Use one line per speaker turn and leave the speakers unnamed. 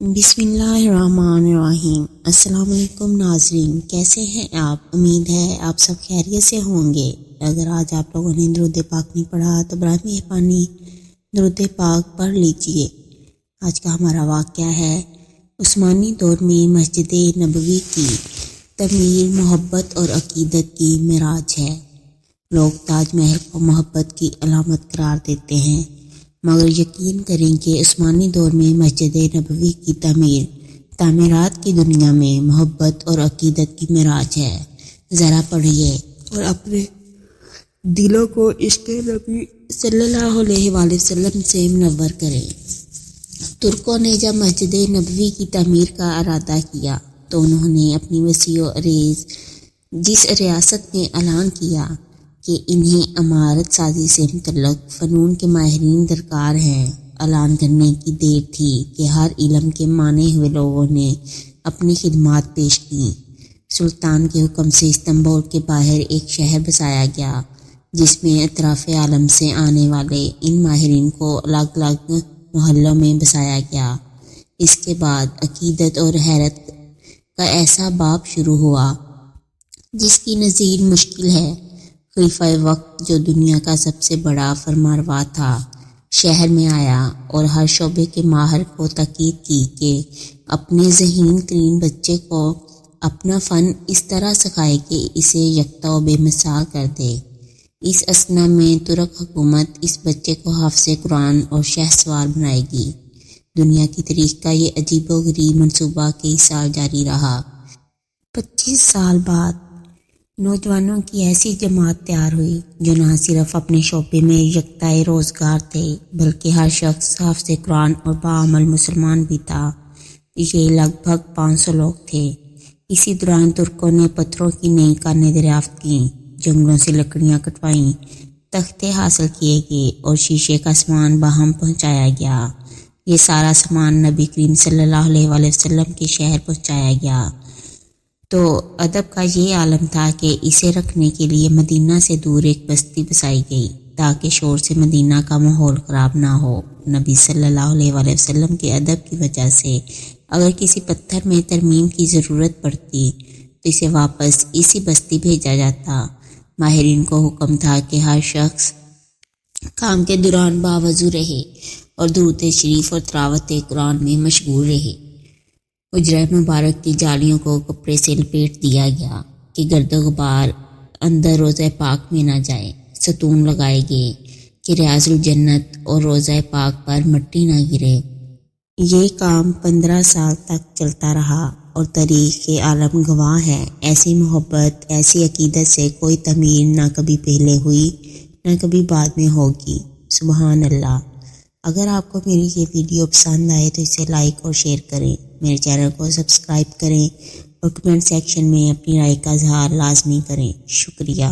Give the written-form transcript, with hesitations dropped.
بسم اللہ الرحمن الرحیم۔ السلام علیکم ناظرین، کیسے ہیں آپ؟ امید ہے آپ سب خیریت سے ہوں گے۔ اگر آج آپ لوگوں نے درود پاک نہیں پڑھا تو برائے مہربانی درود پاک پڑھ لیجئے۔ آج کا ہمارا واقعہ ہے عثمانی دور میں مسجد نبوی کی تعمیر محبت اور عقیدت کی معراج ہے۔ لوگ تاج محل کو محبت کی علامت قرار دیتے ہیں، مگر یقین کریں کہ عثمانی دور میں مسجد نبوی کی تعمیرات کی دنیا میں محبت اور عقیدت کی معراج ہے۔ ذرا پڑھیے اور اپنے دلوں کو عشق نبی صلی اللہ علیہ وآلہ وسلم سے منور کریں۔ ترکوں نے جب مسجد نبوی کی تعمیر کا ارادہ کیا تو انہوں نے اپنی وسیع و عریض جس ریاست میں اعلان کیا کہ انہیں عمارت سازی سے متعلق فنون کے ماہرین درکار ہیں، اعلان کرنے کی دیر تھی کہ ہر علم کے مانے ہوئے لوگوں نے اپنی خدمات پیش کیں۔ سلطان کے حکم سے استنبول کے باہر ایک شہر بسایا گیا جس میں اطراف عالم سے آنے والے ان ماہرین کو الگ الگ محلوں میں بسایا گیا۔ اس کے بعد عقیدت اور حیرت کا ایسا باب شروع ہوا جس کی نظیر مشکل ہے۔ خلیفہ وقت جو دنیا کا سب سے بڑا فرمانروا تھا، شہر میں آیا اور ہر شعبے کے ماہر کو تاکید کی کہ اپنے ذہین ترین بچے کو اپنا فن اس طرح سکھائے کہ اسے یکتا و بے مثال کر دے۔ اس اثنا میں ترک حکومت اس بچے کو حافظ قرآن اور شہسوار بنائے گی۔ دنیا کی تاریخ کا یہ عجیب و غریب منصوبہ کئی سال جاری رہا۔ 25 سال بعد نوجوانوں کی ایسی جماعت تیار ہوئی جو نہ صرف اپنے شعبے میں یکتائے روزگار تھے بلکہ ہر شخص حافظ قرآن اور باعمل مسلمان بھی تھا۔ یہ لگ بھگ 500 لوگ تھے۔ اسی دوران ترکوں نے پتھروں کی نئی کانیں دریافت کیں، جنگلوں سے لکڑیاں کٹوائیں، تختے حاصل کیے گئے اور شیشے کا سامان باہم پہنچایا گیا۔ یہ سارا سامان نبی کریم صلی اللہ علیہ وآلہ وسلم کے شہر پہنچایا گیا تو ادب کا یہ عالم تھا کہ اسے رکھنے کے لیے مدینہ سے دور ایک بستی بسائی گئی تاکہ شور سے مدینہ کا ماحول خراب نہ ہو۔ نبی صلی اللہ علیہ وآلہ وسلم کے ادب کی وجہ سے اگر کسی پتھر میں ترمیم کی ضرورت پڑتی تو اسے واپس اسی بستی بھیجا جاتا۔ ماہرین کو حکم تھا کہ ہر شخص کام کے دوران باوضو رہے اور درود شریف اور تلاوت قرآن میں مشغول رہے۔ حجرہ مبارک کی جالیوں کو کپڑے سے لپیٹ دیا گیا کہ گرد و غبار اندر روضہ پاک میں نہ جائے۔ ستون لگائے گئے کہ ریاض الجنت اور روضہ پاک پر مٹی نہ گرے۔ یہ کام 15 سال تک چلتا رہا اور تاریخ عالم گواہ ہے۔ ایسی محبت، ایسی عقیدت سے کوئی تعمیر نہ کبھی پہلے ہوئی نہ کبھی بعد میں ہوگی۔ سبحان اللہ۔ اگر آپ کو میری یہ ویڈیو پسند آئے تو اسے لائک اور شیئر کریں، میرے چینل کو سبسکرائب کریں اور کمنٹ سیکشن میں اپنی رائے کا اظہار لازمی کریں۔ شکریہ۔